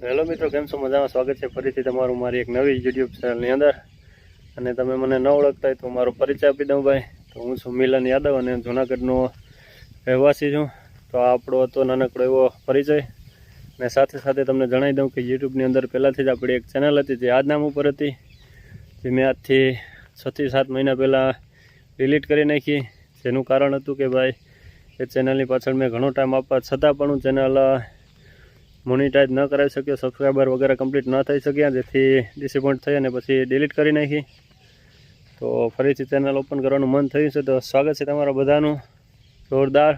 Hello મિત્રો, કેમ છો? મજામાં? સ્વાગત છે ફરીથી તમારું મારી એક નવી યુટ્યુબ ચેનલની અંદર. અને તમે મને ન ઓળખતા હોય તો મારો પરિચય આપી દઉં ભાઈ. તો હું છું મિલન યાદવ અને જૂનાગઢનો રહેવાસી છું. તો આ આપણો હતો નાનકડો એવો પરિચય. અને સાથે સાથે તમને જણાવી દઉં કે યુટ્યુબની અંદર પહેલાંથી જ આપણી એક ચેનલ હતી જે આ જ નામ ઉપર હતી, જે મેં આજથી 6 થી 7 મહિના પહેલાં ડિલીટ કરી નાખી. જેનું કારણ હતું કે ભાઈ એ ચેનલની પાછળ મેં ઘણો ટાઈમ આપવા છતાં પણ હું ચેનલ મોનિટાઈઝ ન કરાવી શક્યો, સબસ્ક્રાઈબર વગેરે કમ્પ્લીટ ન થઈ શક્યા, જેથી ડિસએપોઇન્ટ થઈ અને પછી ડિલીટ કરી નાખી. તો ફરીથી ચેનલ ઓપન કરવાનું મન થયું છે. તો સ્વાગત છે તમારા બધાનું જોરદાર.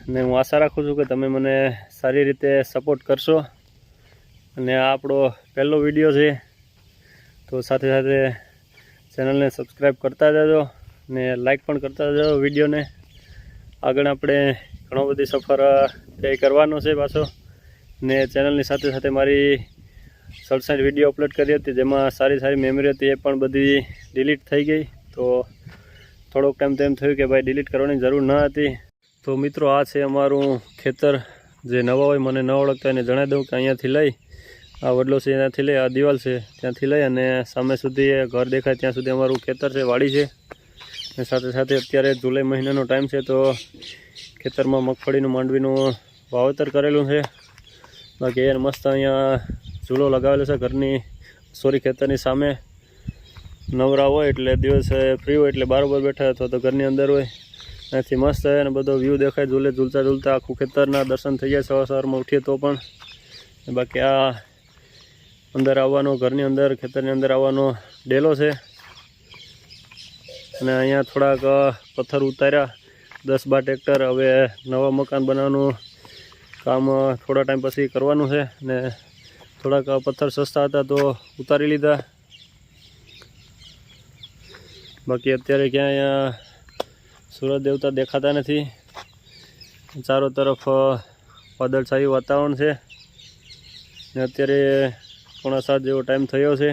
અને હું આશા રાખું છું કે તમે મને સારી રીતે સપોર્ટ કરશો. અને આ આપણો પહેલો વિડીયો છે, તો સાથે સાથે ચેનલને સબસ્ક્રાઈબ કરતા જજો ને લાઈક પણ કરતા જજો વિડીયોને. આગળ આપણે ઘણો બધી સફર તય કરવાનો છે પાછો. ને ચેનલની સાથે સાથે મારી 67 વિડીયો અપલોડ કરી હતી, જેમાં સારી સારી મેમરી હતી, એ પણ બધી ડિલીટ થઈ ગઈ. તો થોડોક ટાઈમ તો એમ થયું કે ભાઈ ડિલીટ કરવાની જરૂર ન હતી. તો મિત્રો, આ છે અમારું ખેતર. જે નવા હોય મને ન ઓળખતા એને જણાવી દઉં કે અહીંયાથી લઈ આ વડલો છે ત્યાંથી લઈ આ દિવાલ છે ત્યાંથી લઈ અને સામે સુધી ઘર દેખાય ત્યાં સુધી અમારું ખેતર છે, વાડી છે. અને સાથે સાથે અત્યારે જુલાઈ મહિનાનો ટાઈમ છે, તો ખેતરમાં મગફળીનું માંડવીનું વાવેતર કરેલું છે. બાકી એને મસ્ત અહીંયા ઝૂલો લગાવેલો છે ઘરની ખેતરની સામે. નવરા હોય એટલે દિવસે ફ્રી હોય એટલે બરાબર બેઠા અથવા તો ઘરની અંદર હોય, ત્યાંથી મસ્ત અને બધો વ્યૂ દેખાય. ઝૂલતા ઝૂલતા આખું ખેતરના દર્શન થઈ જાય સવારમાં ઉઠીએ તો પણ. બાકી આ અંદર આવવાનો, ઘરની અંદર ખેતરની અંદર આવવાનો ડેલો છે. અને અહીંયા થોડાક પથ્થર ઉતાર્યા, 10-12 ટ્રેક્ટર. હવે નવા મકાન બનાવવાનું કામ થોડા ટાઈમ પછી કરવાનું છે. ને થોડાક પથ્થર સસ્તા હતા તો ઉતારી લીધા. બાકી અત્યારે ક્યાંય સૂરજ દેવતા દેખાતા નથી. ચારો તરફ વાદળછાયું વાતાવરણ છે. ને અત્યારે 6:45 જેવો ટાઈમ થયો છે.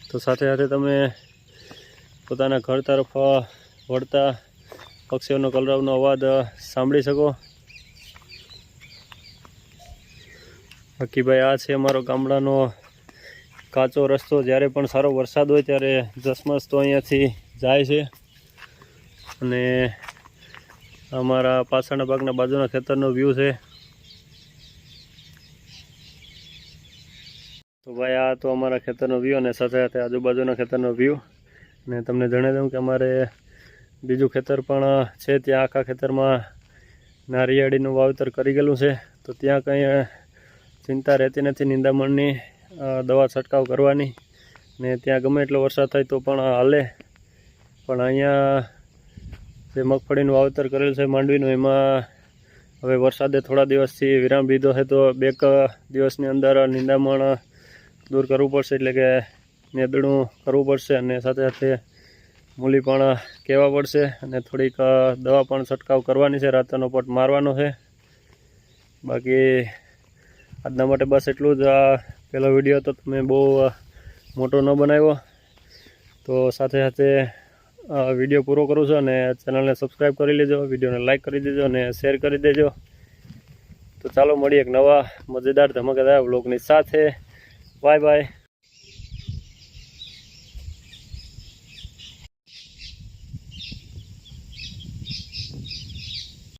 તો સાથે સાથે તમે પોતાના ઘર તરફ વળતા પક્ષીઓનો કલરવનો અવાજ સાંભળી શકો. બાકી ભાઈ, આ છે અમારો ગામડાનો કાચો રસ્તો. જ્યારે પણ સારો વરસાદ હોય ત્યારે જસમસ તો અહીંયાથી જાય છે. અને અમારા પાછળના ભાગના બાજુના ખેતરનો વ્યૂ છે. તો ભાઈ, આ તો અમારા ખેતરનો વ્યૂ અને સાથે સાથે આજુબાજુના ખેતરનો વ્યૂ. અને તમને જણાવી દઉં કે અમારે બીજું ખેતર પણ છે. ત્યાં આખા ખેતરમાં નારિયેળીનું વાવેતર કરી ગયેલું છે. તો ત્યાં કંઈ ચિંતા રહેતી નથી નિંદામણની, દવા છંટકાવ કરવાની. ને ત્યાં ગમે એટલો વરસાદ થાય તો પણ હાલે. પણ અહીંયા જે મગફળીનું વાવેતર કરેલું છે માંડવીનું, એમાં હવે વરસાદે થોડા દિવસથી વિરામ લીધો છે. તો 2 દિવસની અંદર નિંદામણ દૂર કરવું પડશે, એટલે કે નેદણું કરવું પડશે. અને સાથે સાથે મૂલી પણ કહેવા પડશે. અને થોડીક દવા પણ છંટકાવ કરવાની છે, રાતનો પટ મારવાનો છે. બાકી આજના માટે બસ એટલું જ. આ પહેલો વિડીયો હતો, તમે બહુ મોટો ન બનાવ્યો. તો સાથે સાથે વિડીયો પૂરો કરું છું. અને ચેનલને સબસ્ક્રાઈબ કરી લેજો, વિડીયોને લાઈક કરી દેજો અને શેર કરી દેજો. તો ચાલો મળીએ એક નવા મજેદાર ધમાકેદાર વ્લોગની સાથે. Bye bye.